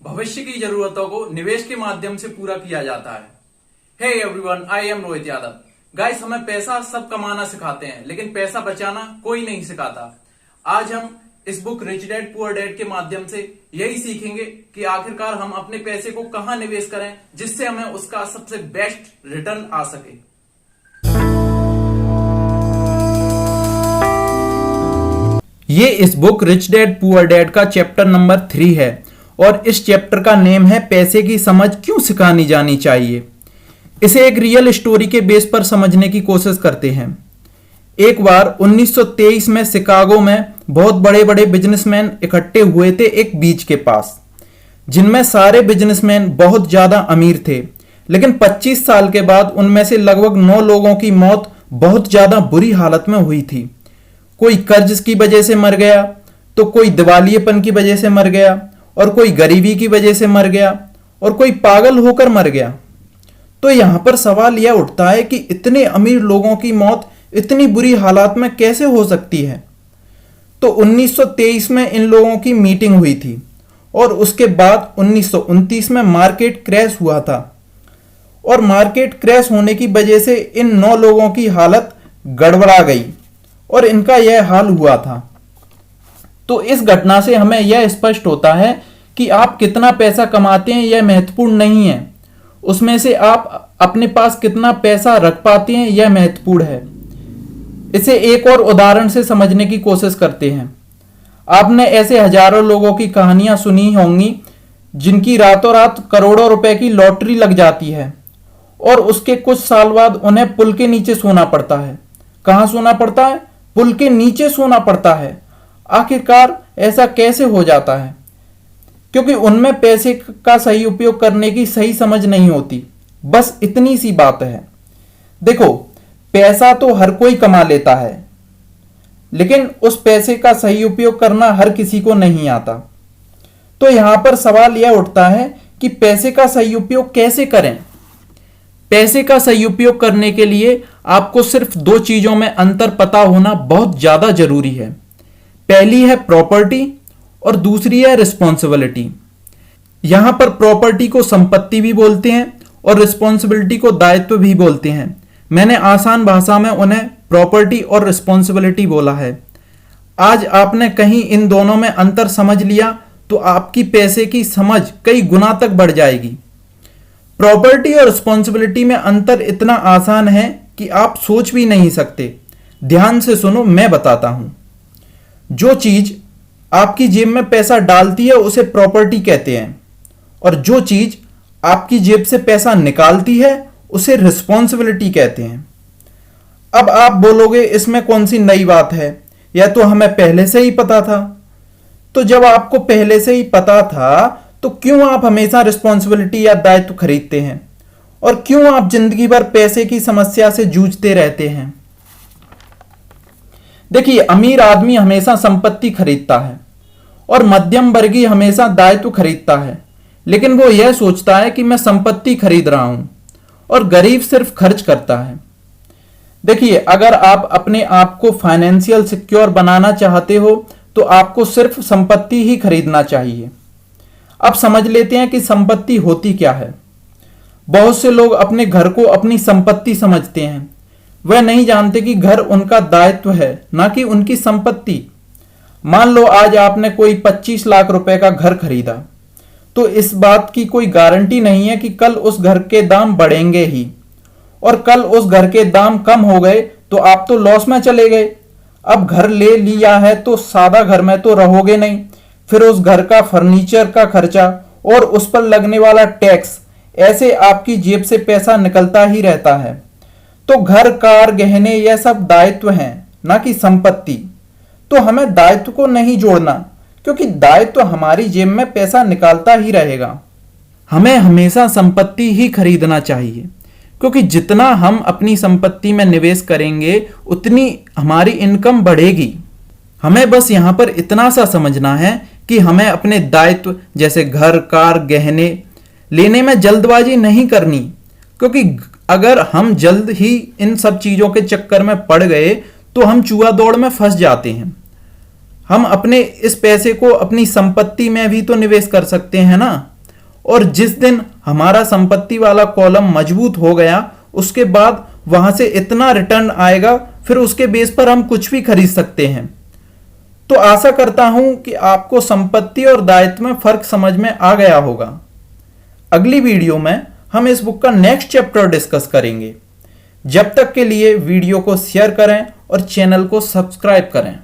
भविष्य की जरूरतों को निवेश के माध्यम से पूरा किया जाता है। Hey everyone, I am Rohit Yadav. Guys, हमें पैसा सब कमाना सिखाते हैं, लेकिन पैसा बचाना कोई नहीं सिखाता। आज हम इस book rich dad poor dad के माध्यम से यही सीखेंगे कि आखिरकार हम अपने पैसे को कहां निवेश करें जिससे हमें उसका सबसे बेस्ट रिटर्न आ सके। ये इस book rich dad poor dad का चैप्टर नंबर 3 है और इस चैप्टर का नेम है पैसे की समझ क्यों सिखानी जानी चाहिए। इसे एक रियल स्टोरी के बेस पर समझने की कोशिश करते हैं। एक बार 1923 में शिकागो में बहुत बड़े बड़े बिजनेसमैन इकट्ठे हुए थे एक बीच के पास, जिनमें सारे बिजनेसमैन बहुत ज्यादा अमीर थे। लेकिन 25 साल के बाद उनमें से लगभग 9 लोगों की मौत बहुत ज्यादा बुरी हालत में हुई थी। कोई कर्ज की वजह से मर गया, तो कोई दिवालियेपन की वजह से मर गया, और कोई गरीबी की वजह से मर गया, और कोई पागल होकर मर गया। तो यहां पर सवाल यह उठता है कि इतने अमीर लोगों की मौत इतनी बुरी हालात में कैसे हो सकती है। तो 1923 में इन लोगों की मीटिंग हुई थी और उसके बाद 1929 में मार्केट क्रैश हुआ था, और मार्केट क्रैश होने की वजह से इन 9 लोगों की हालत गड़बड़ा गई और इनका यह हाल हुआ था। तो इस घटना से हमें यह स्पष्ट होता है कि आप कितना पैसा कमाते हैं यह महत्वपूर्ण नहीं है, उसमें से आप अपने पास कितना पैसा रख पाते हैं यह महत्वपूर्ण है। इसे एक और उदाहरण से समझने की कोशिश करते हैं। आपने ऐसे हजारों लोगों की कहानियां सुनी होंगी जिनकी रातों रात करोड़ों रुपए की लॉटरी लग जाती है और उसके कुछ साल बाद उन्हें पुल के नीचे सोना पड़ता है। कहां सोना पड़ता है? पुल के नीचे सोना पड़ता है। आखिरकार ऐसा कैसे हो जाता है? क्योंकि उनमें पैसे का सही उपयोग करने की सही समझ नहीं होती। बस इतनी सी बात है। देखो, पैसा तो हर कोई कमा लेता है, लेकिन उस पैसे का सही उपयोग करना हर किसी को नहीं आता। तो यहां पर सवाल यह उठता है कि पैसे का सही उपयोग कैसे करें। पैसे का सही उपयोग करने के लिए आपको सिर्फ 2 चीजों में अंतर पता होना बहुत ज्यादा जरूरी है। पहली है प्रॉपर्टी और दूसरी है रिस्पॉन्सिबिलिटी। यहां पर प्रॉपर्टी को संपत्ति भी बोलते हैं और रिस्पॉन्सिबिलिटी को दायित्व भी बोलते हैं। मैंने आसान भाषा में उन्हें प्रॉपर्टी और रिस्पॉन्सिबिलिटी बोला है। आज आपने कहीं इन दोनों में अंतर समझ लिया तो आपकी पैसे की समझ कई गुना तक बढ़ जाएगी। प्रॉपर्टी और रिस्पॉन्सिबिलिटी में अंतर इतना आसान है कि आप सोच भी नहीं सकते। ध्यान से सुनो, मैं बताता हूं। जो चीज आपकी जेब में पैसा डालती है उसे प्रॉपर्टी कहते हैं, और जो चीज आपकी जेब से पैसा निकालती है उसे रिस्पॉन्सिबिलिटी कहते हैं। अब आप बोलोगे इसमें कौन सी नई बात है, यह तो हमें पहले से ही पता था। तो जब आपको पहले से ही पता था तो क्यों आप हमेशा रिस्पॉन्सिबिलिटी या दायित्व खरीदते हैं, और क्यों आप जिंदगी भर पैसे की समस्या से जूझते रहते हैं? देखिए, अमीर आदमी हमेशा संपत्ति खरीदता है और मध्यम वर्गीय हमेशा दायित्व खरीदता है, लेकिन वो यह सोचता है कि मैं संपत्ति खरीद रहा हूं, और गरीब सिर्फ खर्च करता है। देखिए, अगर आप अपने आप को फाइनेंशियल सिक्योर बनाना चाहते हो तो आपको सिर्फ संपत्ति ही खरीदना चाहिए। अब समझ लेते हैं कि संपत्ति होती क्या है। बहुत से लोग अपने घर को अपनी संपत्ति समझते हैं। वह नहीं जानते कि घर उनका दायित्व है, ना कि उनकी संपत्ति। मान लो आज आपने कोई 25 लाख रुपए का घर खरीदा, तो इस बात की कोई गारंटी नहीं है कि कल उस घर के दाम बढ़ेंगे ही, और कल उस घर के दाम कम हो गए तो आप तो लॉस में चले गए। अब घर ले लिया है तो सादा घर में तो रहोगे नहीं, फिर उस घर का फर्नीचर का खर्चा और उस पर लगने वाला टैक्स, ऐसे आपकी जेब से पैसा निकलता ही रहता है। तो घर, कार, गहने यह सब दायित्व हैं, ना कि संपत्ति। तो हमें दायित्व को नहीं जोड़ना, क्योंकि दायित्व हमारी जेब में पैसा निकालता ही रहेगा। हमें हमेशा संपत्ति ही खरीदना चाहिए, क्योंकि जितना हम अपनी संपत्ति में निवेश करेंगे उतनी हमारी इनकम बढ़ेगी। हमें बस यहां पर इतना सा समझना है कि हमें अपने दायित्व जैसे घर, कार, गहने लेने में जल्दबाजी नहीं करनी, क्योंकि अगर हम जल्द ही इन सब चीजों के चक्कर में पड़ गए तो हम चूहा दौड़ में फंस जाते हैं। हम अपने इस पैसे को अपनी संपत्ति में भी तो निवेश कर सकते हैं ना। और जिस दिन हमारा संपत्ति वाला कॉलम मजबूत हो गया, उसके बाद वहां से इतना रिटर्न आएगा, फिर उसके बेस पर हम कुछ भी खरीद सकते हैं। तो आशा करता हूं कि आपको संपत्ति और दायित्व में फर्क समझ में आ गया होगा। अगली वीडियो में हम इस बुक का नेक्स्ट चैप्टर डिस्कस करेंगे। जब तक के लिए वीडियो को शेयर करें और चैनल को सब्सक्राइब करें।